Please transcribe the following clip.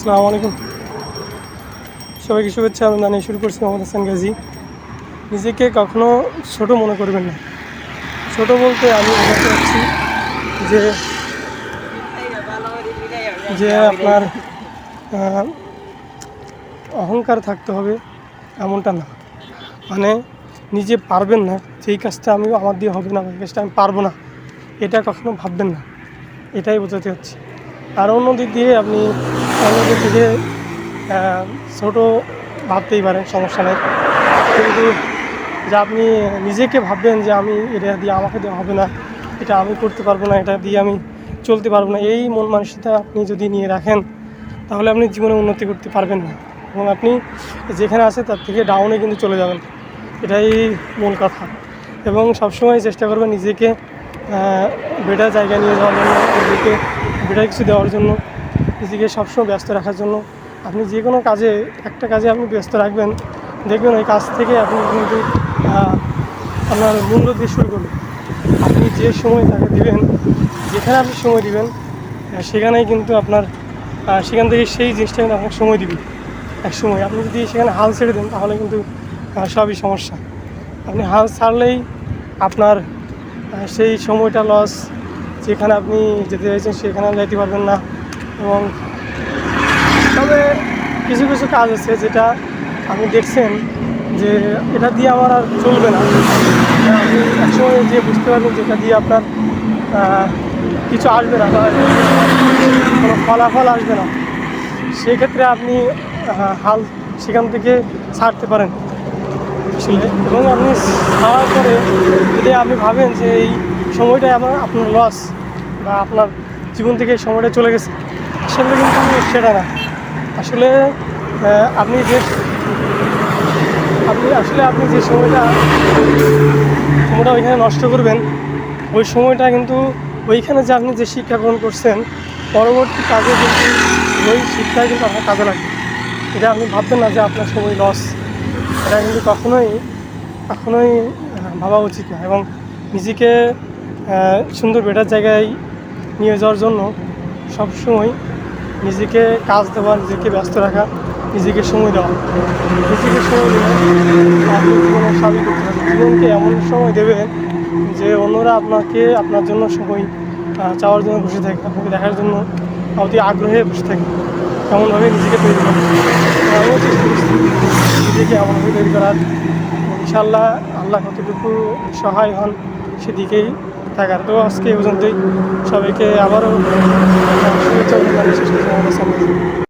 আসসালামু আলাইকুম। সবাইকে শুভেচ্ছা আমি জানিয়ে শুরু করছি মোহাম্মদ হাসান গাজী। নিজেকে কখনো ছোট মনে করবেন না। ছোট বলতে আমি বোঝাতে চাচ্ছি যে যে আপনার অহংকার থাকতে হবে এমনটা না। মানে নিজে পারবেন না, যেই কাজটা আমার দিয়ে হবে না, এই কাজটা আমি পারবো না, এটা কখনো ভাববেন না। এটাই বোঝাতে চাচ্ছি। আর অন্য দিক দিয়ে আপনি অন্যদের থেকে ছোট ভাবতেই পারেন, সমস্যা নেই। কিন্তু যে আপনি নিজেকে ভাববেন যে আমি এটা দিয়ে আমাকে দেওয়া হবে না, এটা আমি করতে পারবো না, এটা দিয়ে আমি চলতে পারবো না, এই মন মানসিকতা আপনি যদি নিয়ে রাখেন তাহলে আপনি জীবনে উন্নতি করতে পারবেন না এবং আপনি যেখানে আছে তার থেকে ডাউনে কিন্তু চলে যাবেন। এটাই মূল কথা। এবং সবসময় চেষ্টা করবেন নিজেকে বেটার জায়গায় নিয়ে যাওয়ার জন্য, নিজেকে বেটার কিছু দেওয়ার জন্য, নিজেকে সবসময় ব্যস্ত রাখার জন্য। আপনি যে কোনো কাজে, একটা কাজে আপনি ব্যস্ত রাখবেন, দেখবেন ওই কাজ থেকে আপনি কিন্তু আপনার মূল্য দিয়ে শুরু করবেন। আপনি যে সময় তাকে দেবেন, যেখানে আপনি সময় দিবেন সেখানেই কিন্তু আপনার সেখান থেকে সেই জিনিসটা কিন্তু আপনাকে সময় দিবে। এক সময় আপনি যদি সেখানে হাল ছেড়ে দেন তাহলে কিন্তু সবই সমস্যা। আপনি হাল ছাড়লেই আপনার সেই সময়টা লস, যেখানে আপনি যেতে চাইছেন সেখানে যাইতে পারবেন না। এবং তবে কিছু কিছু কাজ আছে যেটা আপনি দেখছেন যে এটা দিয়ে আমার আর চলবে না, আপনি একসময় যে বুঝতে পারবেন যেটা দিয়ে আপনার কিছু আসবে না বা কোনো ফলাফল আসবে না, সেক্ষেত্রে আপনি হাল সেখান থেকে ছাড়তে পারেন আসলে। এবং আপনি ছাড়ার পরে যদি আপনি ভাবেন যে এই সময়টাই আপনার লস বা আপনার জীবন থেকে এই সময়টা চলে গেছে, আসলে কিন্তু সেটা না। আসলে আপনি যে সময়টা ওইখানে নষ্ট করবেন, ওই সময়টা কিন্তু ওইখানে যে আপনি যে শিক্ষা গ্রহণ করছেন পরবর্তী কাজে কিন্তু ওই শিক্ষায় কিন্তু আপনার কাজে লাগবে। এটা আপনি ভাববেন না যে আপনার সময় লস, এটা কিন্তু কখনোই ভাবা উচিত না। এবং নিজেকে সুন্দর বেটার জায়গায় নিয়ে যাওয়ার জন্য সবসময় নিজেকে কাজ দেওয়া, নিজেকে ব্যস্ত রাখা, নিজেকে সময় দেওয়া, নিজেকে সময় দেওয়া আপনি জীবনে স্বাভাবিক করতে হবে। জীবনকে এমন সময় দেবেন যে অন্যরা আপনার জন্য সময় চাওয়ার জন্য বসে থাকে, আপনাকে দেখার জন্য অতি আগ্রহে বসে থাকে। এমনভাবে নিজেকে তৈরি করা, আমিও চেষ্টা করছি নিজেকে এমনভাবে তৈরি করার। ইনশাআল্লাহ আল্লাহ কতটুকু সহায় হন সেদিকেই থাকার। তো আজকে এই পর্যন্তই। সবাইকে আবারও শুভেচ্ছা জানিয়ে শেষ করছি।